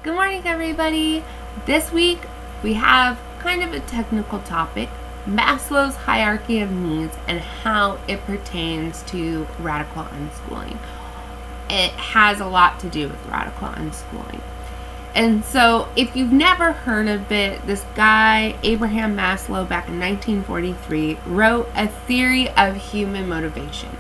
Good morning, everybody. This week we have kind of a technical topic, Maslow's hierarchy of needs and how it pertains to radical unschooling. It has a lot to do with radical unschooling. And so if you've never heard of it, this guy, Abraham Maslow, back in 1943, wrote a theory of human motivation.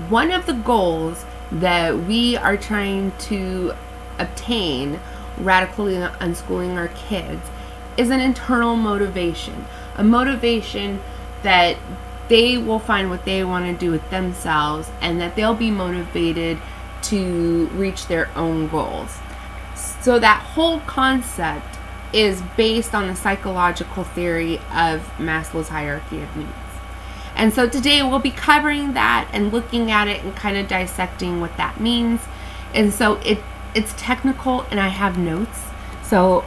One of the goals that we are trying to obtain radically unschooling our kids is an internal motivation, a motivation that they will find what they want to do with themselves and that they'll be motivated to reach their own goals. So that whole concept is based on the psychological theory of Maslow's hierarchy of needs. And so today we'll be covering that and looking at it and kind of dissecting what that means. And so it's technical and I have notes. So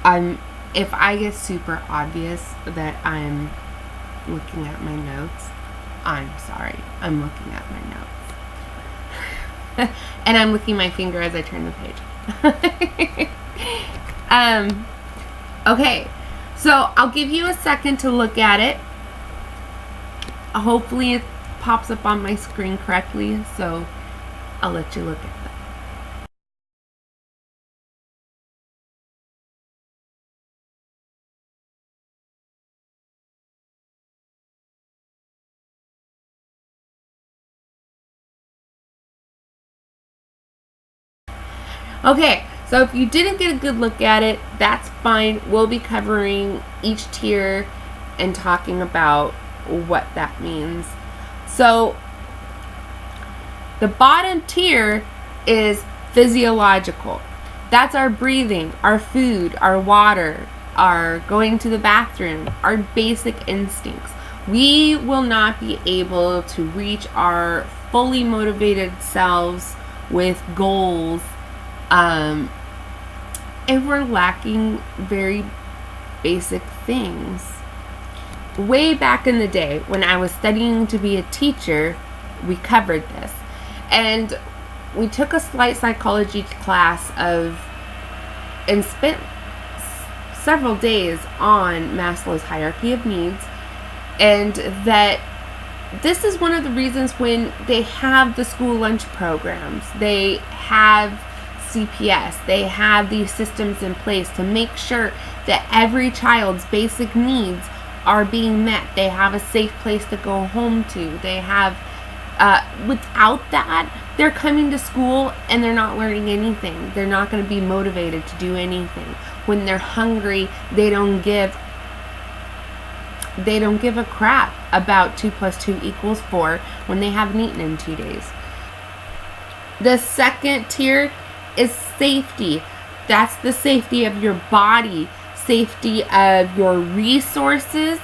if I get super obvious that I'm looking at my notes, I'm sorry. I'm looking at my notes. And I'm licking my finger as I turn the page. Okay, so I'll give you a second to look at it. Hopefully it pops up on my screen correctly, so I'll let you look at that. Okay, so if you didn't get a good look at it, that's fine. We'll be covering each tier and talking about what that means. So the bottom tier is physiological. That's our breathing, our food, our water, our going to the bathroom, our basic instincts. We will not be able to reach our fully motivated selves with goals if we're lacking very basic things. Way back in the day when I was studying to be a teacher, we covered this. And we took a slight psychology class and spent several days on Maslow's hierarchy of needs, and that this is one of the reasons when they have the school lunch programs, they have CPS, they have these systems in place to make sure that every child's basic needs are being met. They have a safe place to go home to. They have, without that, they're coming to school and they're not learning anything. They're not going to be motivated to do anything. When they're hungry, they don't give a crap about 2 + 2 = 4 when they haven't eaten in 2 days. The second tier is safety. That's the safety of your body, safety of your resources,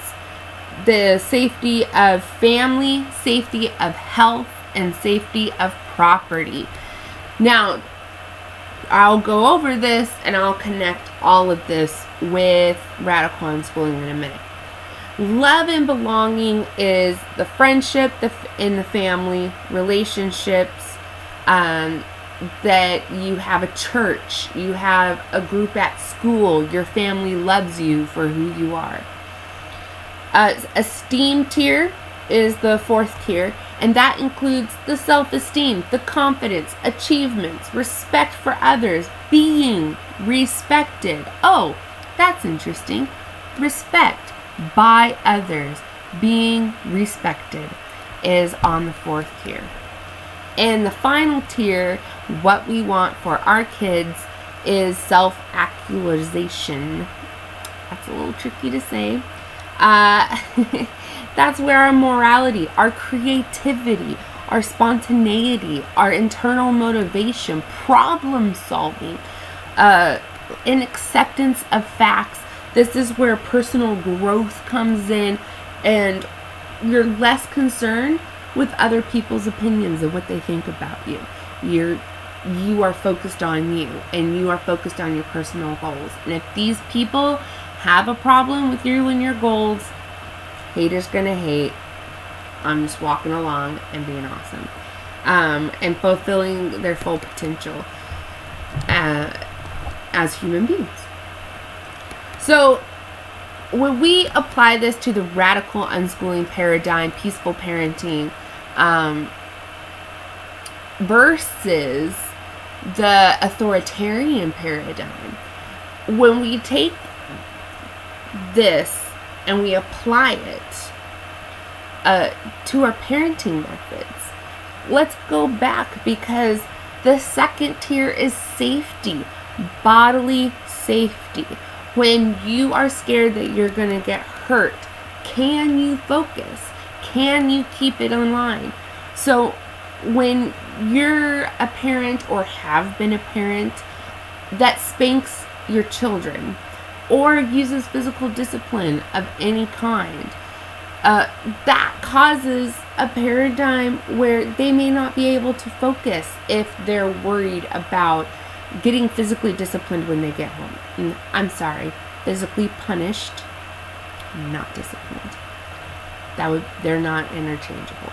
the safety of family, safety of health, and safety of property. Now, I'll go over this and I'll connect all of this with radical unschooling in a minute. Love and belonging is the friendship in the family, relationships, that you have a church, you have a group at school, your family loves you for who you are. Esteem tier is the fourth tier, and that includes the self-esteem, the confidence, achievements, respect for others, being respected. Oh, that's interesting. Respect by others, being respected is on the fourth tier. And the final tier, what we want for our kids, is self-actualization. That's a little tricky to say. That's where our morality, our creativity, our spontaneity, our internal motivation, problem solving, and acceptance of facts. This is where personal growth comes in, and you're less concerned with other people's opinions and what they think about you. You are focused on you, and you are focused on your personal goals. And if these people have a problem with you and your goals, haters gonna hate. I'm just walking along and being awesome, and fulfilling their full potential. as human beings. So when we apply this to the radical unschooling paradigm, peaceful parenting, versus the authoritarian paradigm, when we take this and we apply it to our parenting methods, let's go back, because the second tier is safety, bodily safety. When you are scared that you're going to get hurt, can you focus? Can you keep it in line? So when you're a parent or have been a parent that spanks your children or uses physical discipline of any kind, that causes a paradigm where they may not be able to focus if they're worried about getting physically disciplined when they get home. And I'm sorry, physically punished, not disciplined. They're not interchangeable.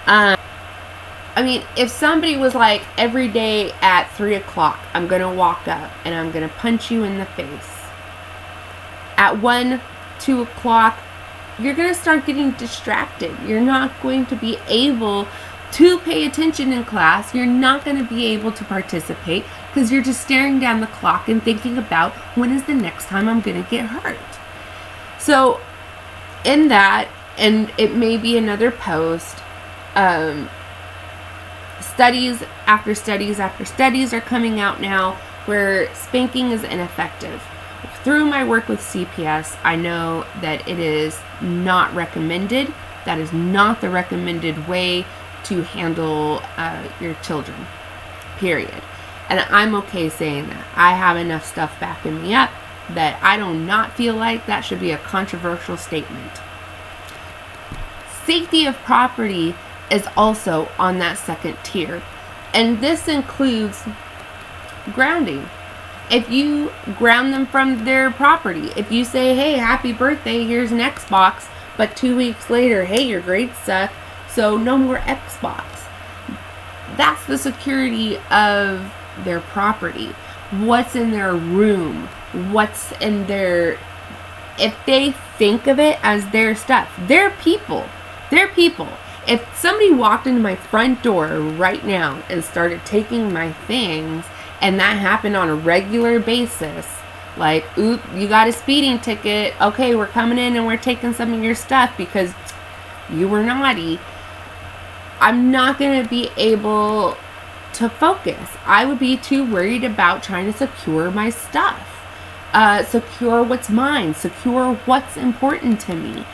I mean, if somebody was like, every day at 3 o'clock, I'm going to walk up and I'm going to punch you in the face. At 1, 2 o'clock, you're going to start getting distracted. You're not going to be able to pay attention in class. You're not going to be able to participate because you're just staring down the clock and thinking about, when is the next time I'm going to get hurt? So in that, and it may be another post, studies after studies after studies are coming out now where spanking is ineffective. Through my work with CPS, I know that it is not recommended. That is not the recommended way to handle your children, period. And I'm okay saying that. I have enough stuff backing me up that I do not feel like that should be a controversial statement. Safety of property is also on that second tier. And this includes grounding. If you ground them from their property, if you say, hey, happy birthday, here's an Xbox, but 2 weeks later, hey, your grades suck, so no more Xbox. That's the security of their property. What's in their room? What's in their... If they think of it as their stuff, they're people. They're people. If somebody walked into my front door right now and started taking my things, and that happened on a regular basis, like, oop, you got a speeding ticket, okay, we're coming in and we're taking some of your stuff because you were naughty, I'm not going to be able to focus. I would be too worried about trying to secure my stuff, secure what's mine, secure what's important to me.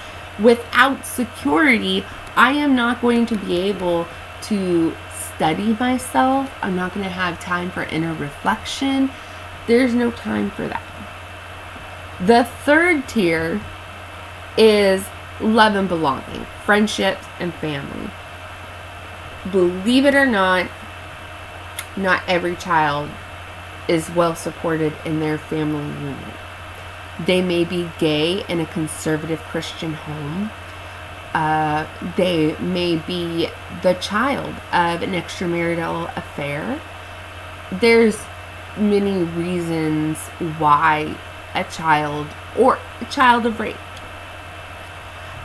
Without security, I am not going to be able to study myself. I'm not going to have time for inner reflection. There's no time for that. The third tier is love and belonging, friendships and family. Believe it or not every child is well supported in their family unit. They may be gay in a conservative Christian home. They may be the child of an extramarital affair. There's many reasons why a child, or a child of rape,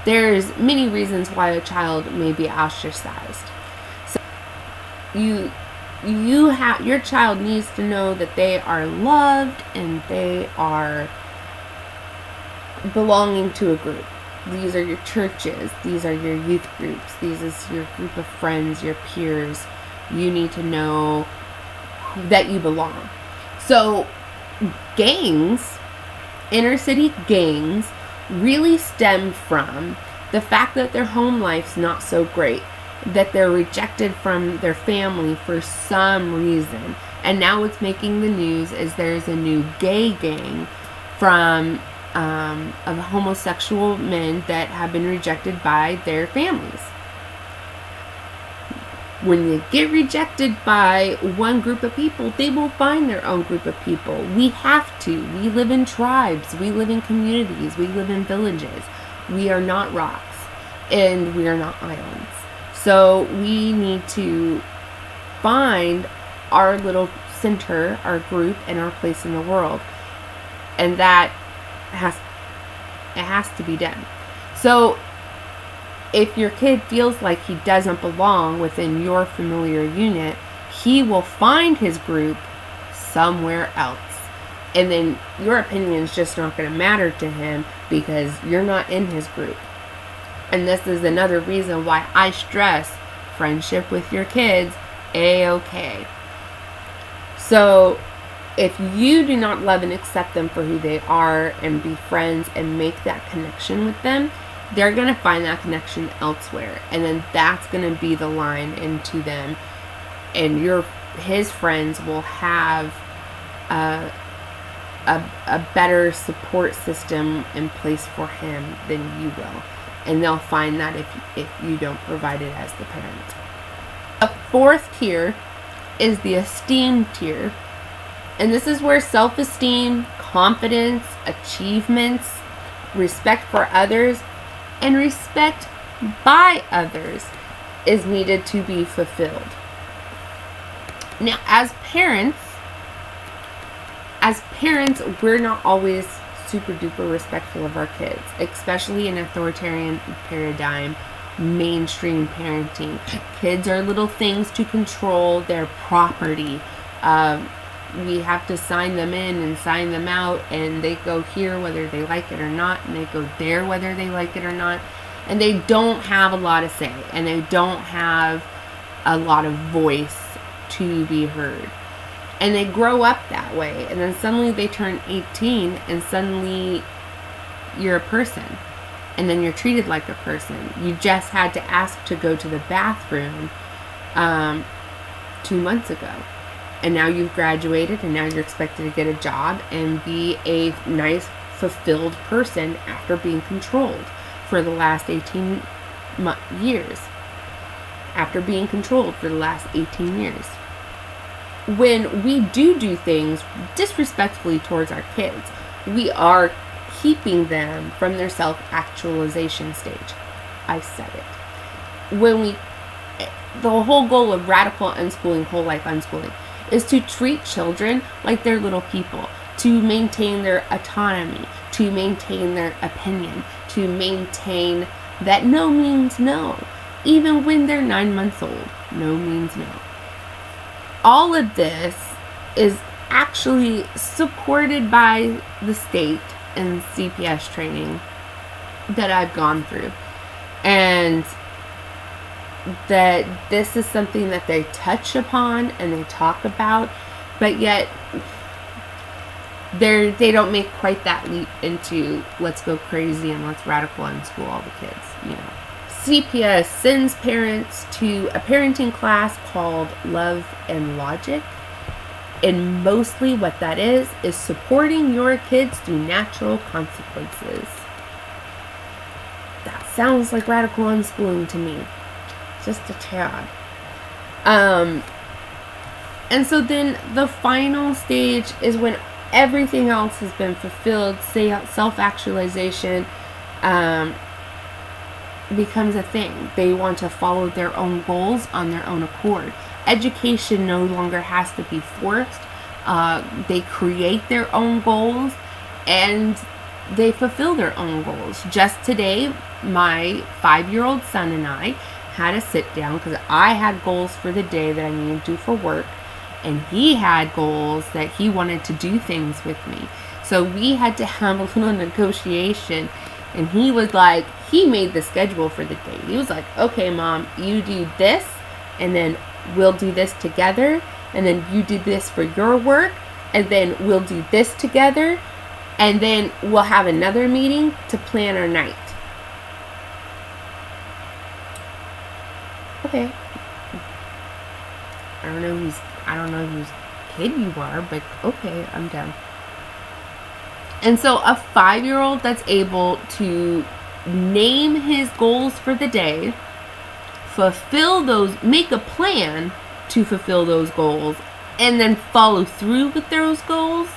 there's many reasons why a child may be ostracized. So your child needs to know that they are loved and they are belonging to a group. These are your churches. These are your youth groups. These is your group of friends, your peers. You need to know that you belong. So gangs, inner city gangs, really stem from the fact that their home life's not so great, that they're rejected from their family for some reason. And now what's making the news is there's a new gay gang from of homosexual men that have been rejected by their families. When they get rejected by one group of people, they will find their own group of people. We have to. We live in tribes. We live in communities. We live in villages. We are not rocks, and we are not islands. So we need to find our little center, our group, and our place in the world. And that has to be done. So if your kid feels like he doesn't belong within your familiar unit, he will find his group somewhere else. And then your opinion is just not going to matter to him because you're not in his group. And this is another reason why I stress friendship with your kids, A-okay. So if you do not love and accept them for who they are and be friends and make that connection with them, they're going to find that connection elsewhere. And then that's going to be the line into them. And his friends will have a better support system in place for him than you will. And they'll find that if you don't provide it as the parent. The fourth tier is the esteem tier. And this is where self-esteem, confidence, achievements, respect for others, and respect by others is needed to be fulfilled. Now, as parents, we're not always super duper respectful of our kids, especially in authoritarian paradigm, mainstream parenting. Kids are little things to control their property. We have to sign them in and sign them out, and they go here whether they like it or not, and they go there whether they like it or not, and they don't have a lot of say, and they don't have a lot of voice to be heard. And they grow up that way, and then suddenly they turn 18, and suddenly you're a person, and then you're treated like a person. You just had to ask to go to the bathroom 2 months ago. And now you've graduated, and now you're expected to get a job and be a nice, fulfilled person after being controlled for the last 18 years. After being controlled for the last 18 years. When we do things disrespectfully towards our kids, we are keeping them from their self-actualization stage. I said it. The whole goal of radical unschooling, whole life unschooling, is to treat children like they're little people, to maintain their autonomy, to maintain their opinion, to maintain that no means no. Even when they're 9 months old, no means no. All of this is actually supported by the state and CPS training that I've gone through. And that this is something that they touch upon and they talk about, but yet they don't make quite that leap into let's go crazy and let's radical unschool all the kids, CPS sends parents to a parenting class called Love and Logic, and mostly what that is supporting your kids through natural consequences. That sounds like radical unschooling to me. Just a tad. And so then the final stage is when everything else has been fulfilled, say self-actualization becomes a thing. They want to follow their own goals on their own accord. Education no longer has to be forced. They create their own goals and they fulfill their own goals. Just today, my 5-year-old son and I had a sit down because I had goals for the day that I needed to do for work, and he had goals that he wanted to do things with me. So we had to have a little negotiation, and he was like, he made the schedule for the day. He was like, okay, Mom, you do this, and then we'll do this together, and then you do this for your work, and then we'll do this together, and then we'll have another meeting to plan our night. Okay. I don't know whose kid you are, but okay, I'm down. And so a 5-year-old that's able to name his goals for the day, fulfill those, make a plan to fulfill those goals, and then follow through with those goals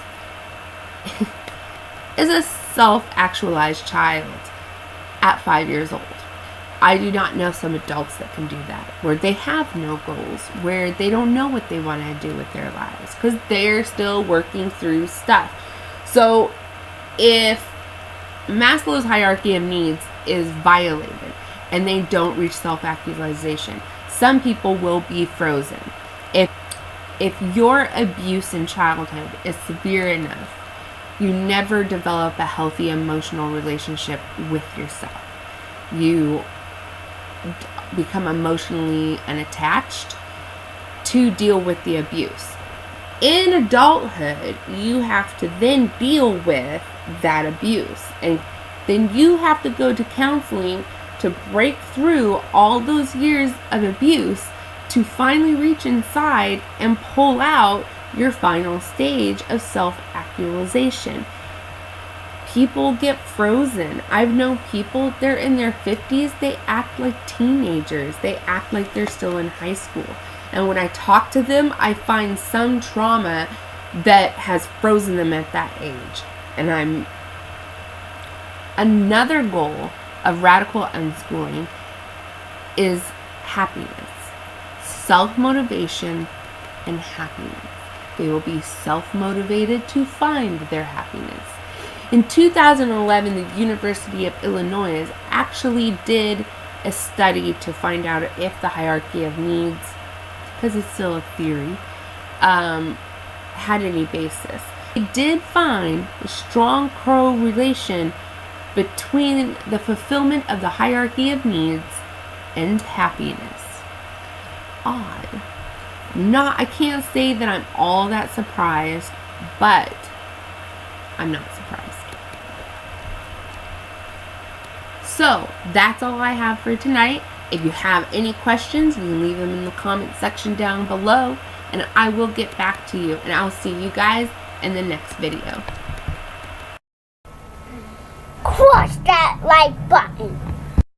is a self-actualized child at 5 years old. I do not know some adults that can do that, where they have no goals, where they don't know what they want to do with their lives because they're still working through stuff. So if Maslow's hierarchy of needs is violated and they don't reach self-actualization, some people will be frozen. If your abuse in childhood is severe enough, you never develop a healthy emotional relationship with yourself. You become emotionally unattached to deal with the abuse. In adulthood, you have to then deal with that abuse, and then you have to go to counseling to break through all those years of abuse to finally reach inside and pull out your final stage of self-actualization. People get frozen. I've known people, they're in their 50s, they act like teenagers. They act like they're still in high school. And when I talk to them, I find some trauma that has frozen them at that age. And another goal of radical unschooling is happiness, self-motivation, and happiness. They will be self-motivated to find their happiness. In 2011, the University of Illinois actually did a study to find out if the hierarchy of needs, because it's still a theory, had any basis. They did find a strong correlation between the fulfillment of the hierarchy of needs and happiness. Odd. I can't say that I'm all that surprised, but I'm not surprised. So that's all I have for tonight. If you have any questions, you can leave them in the comment section down below, and I will get back to you. And I'll see you guys in the next video. Crush that like button.